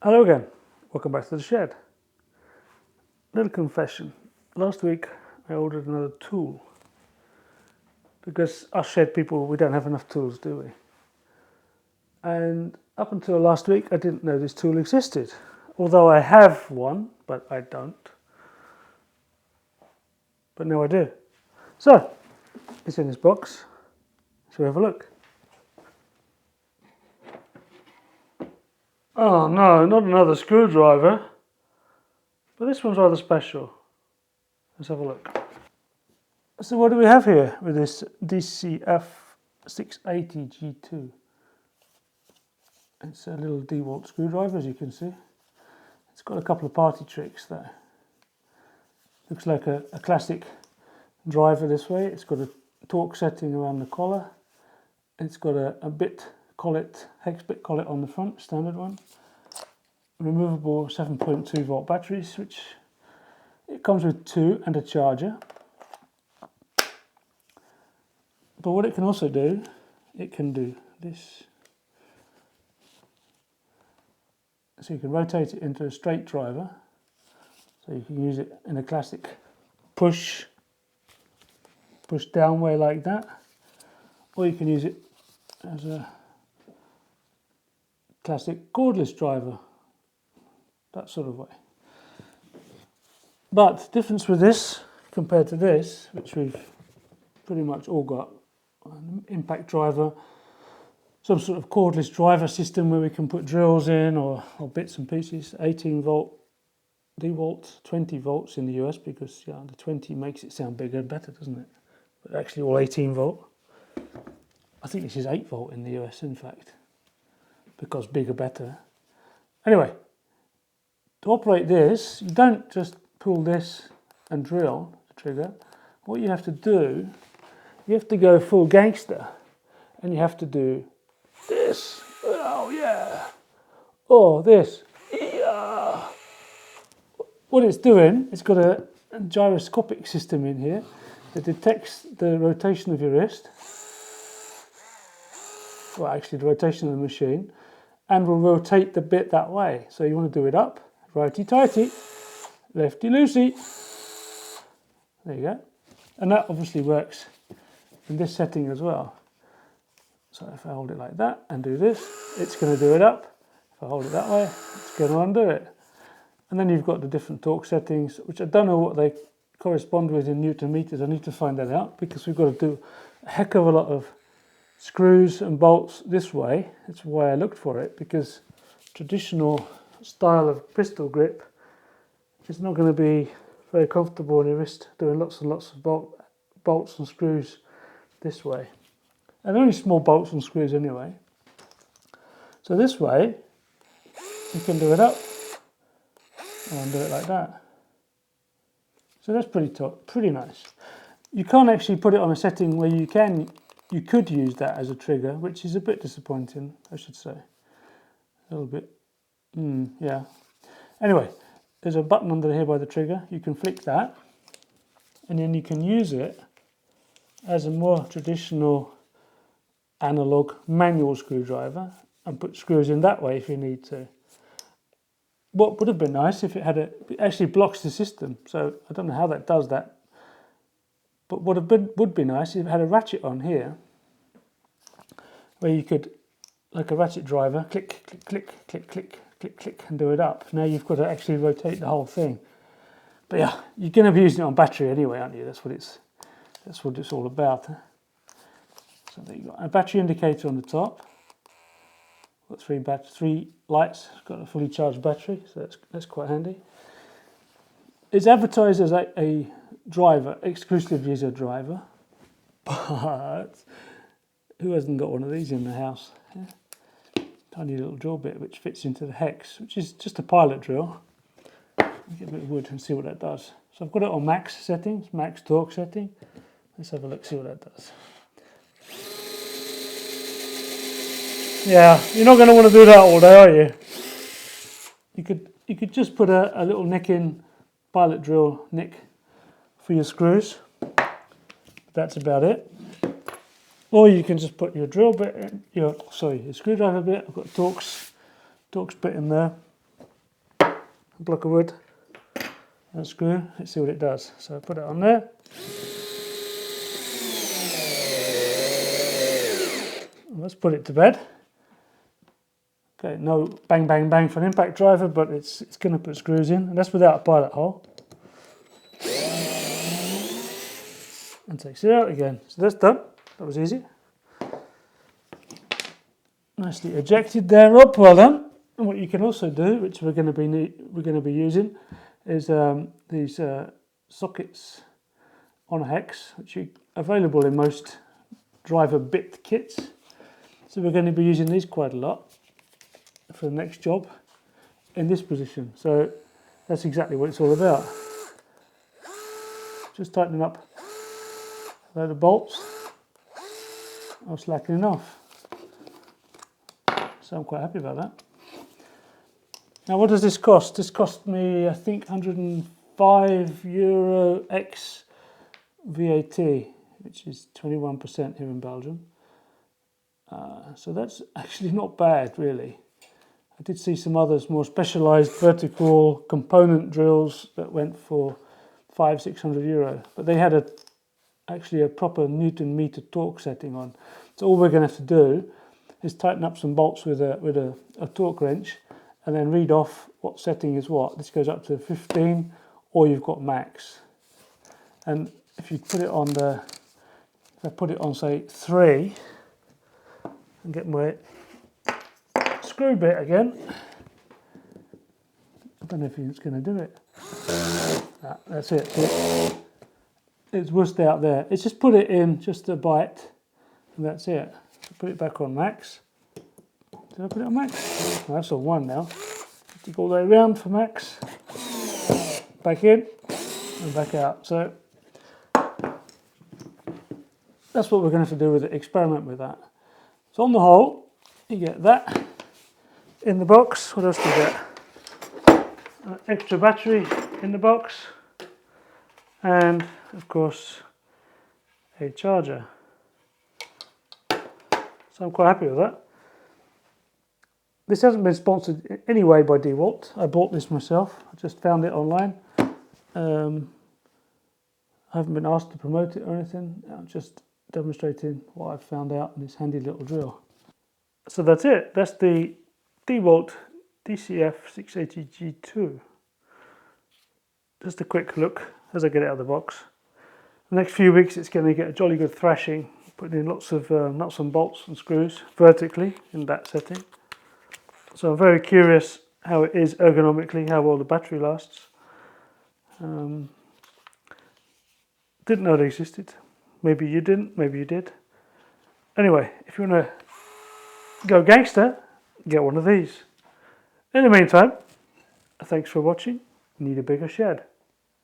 Hello again, welcome back to the shed. Little confession, last week I ordered another tool because us shed people, we don't have enough tools, do we? And up until last week I didn't know this tool existed, although I have one, but I don't. But now I do. So, it's in this box, shall we have a look? Oh no, not another screwdriver. But this one's rather special. Let's have a look. So what do we have here with this DCF680G2? It's a little DeWalt screwdriver, as you can see. It's got a couple of party tricks though. Looks like a classic driver this way. It's got a torque setting around the collar. It's got a bit collet, hex bit collet on the front, standard one. Removable 7.2 volt batteries, which it comes with two and a charger. But what it can also do, it can do this. So you can rotate it into a straight driver. So you can use it in a classic push down way like that. Or you can use it as a classic cordless driver, that sort of way. But the difference with this compared to this, which we've pretty much all got, an impact driver, some sort of cordless driver system where we can put drills in or bits and pieces, 18 volt DeWalt, 20 volts in the US, because the 20 makes it sound bigger and better, doesn't it? But actually all 18 volt. I think this is 8 volt in the US, in fact, because bigger better. Anyway, to operate this, you don't just pull this and drill the trigger. What you have to do, you have to go full gangster, and you have to do this. Oh yeah. Or this. Yeah. What it's doing, it's got a gyroscopic system in here that detects the rotation of your wrist, well actually the rotation of the machine, and will rotate the bit that way. So you want to do it up, righty tighty, lefty loosey. There you go. And that obviously works in this setting as well. So if I hold it like that and do this, it's going to do it up. If I hold it that way, it's going to undo it. And then you've got the different torque settings, which I don't know what they correspond with in Newton meters. I need to find that out because we've got to do a heck of a lot of screws and bolts this way. That's why I looked for it, because traditional style of pistol grip is not going to be very comfortable on your wrist, doing lots and lots of bolts and screws this way. And only small bolts and screws anyway. So this way, you can do it up and do it like that. So that's pretty nice. You can't actually put it on a setting where you could use that as a trigger, which is a bit disappointing, I should say. A little bit, yeah. Anyway, there's a button under here by the trigger. You can flick that, and then you can use it as a more traditional analog manual screwdriver and put screws in that way if you need to. What would have been nice if it actually blocks the system, so I don't know how that does that, but what would be nice if it had a ratchet on here where you could, like a ratchet driver, click, click, click, click, click, click, click, and do it up. Now you've got to actually rotate the whole thing. But yeah, you're going to be using it on battery anyway, aren't you? That's what it's all about. So there you go. A battery indicator on the top. Got three lights. It's got a fully charged battery, so that's quite handy. It's advertised as a driver, exclusive user driver, but who hasn't got one of these in the house? Yeah. Tiny little drill bit which fits into the hex, which is just a pilot drill. Get a bit of wood and see what that does. So I've got it on max settings, max torque setting. Let's have a look, see what that does. Yeah, you're not going to want to do that all day, are you? You could just put a little nick-in pilot drill nick for your screws. That's about it. Or you can just put your drill bit in, your screwdriver bit. I've got Torx bit in there. a block of wood and a screw. Let's see what it does. So I put it on there. Let's put it to bed. Okay, no bang bang bang for an impact driver, but it's going to put screws in, and that's without a pilot hole. And takes it out again. So that's done. That was easy. Nicely ejected there, Rob. Well done. And what you can also do, which we're going to be using, is these sockets on a hex, which are available in most driver bit kits. So we're going to be using these quite a lot for the next job in this position. So that's exactly what it's all about. Just tightening up a load of bolts. I'm slackening off. So I'm quite happy about that. Now what does this cost? This cost me, I think, €105 ex VAT, which is 21% here in Belgium. So that's actually not bad, really. I did see some others, more specialised vertical component drills that went for €500-600, but they had actually a proper Newton meter torque setting on. So all we're going to have to do is tighten up some bolts with a torque wrench, and then read off what setting is what. This goes up to 15, or you've got max. And if you put it on if I put it on, say, 3, and get my screw bit again. I don't know if it's going to do it. That's it. It's wussed out there. It's just put it in just a bite, and that's it. Put it back on max. Did I put it on max? Oh, that's on 1 now. Have to go all the way around for max. Back in and back out. So that's what we're going to have to do with it. Experiment with that. So on the whole, you get that in the box. What else do you get? An extra battery in the box, and of course a charger. So I'm quite happy with that. This hasn't been sponsored in any way by DeWalt. I bought this myself. I just found it online. I haven't been asked to promote it or anything. I'm just demonstrating what I've found out in this handy little drill. So that's it. That's the DeWalt DCF680G2. Just a quick look as I get it out of the box. The next few weeks it's going to get a jolly good thrashing, putting in lots of nuts and bolts and screws vertically in that setting. So I'm very curious how it is ergonomically, how well the battery lasts. Didn't know it existed. Maybe you didn't, maybe you did. Anyway, if you want to go gangster, get one of these. In the meantime, thanks for watching. Need a bigger shed.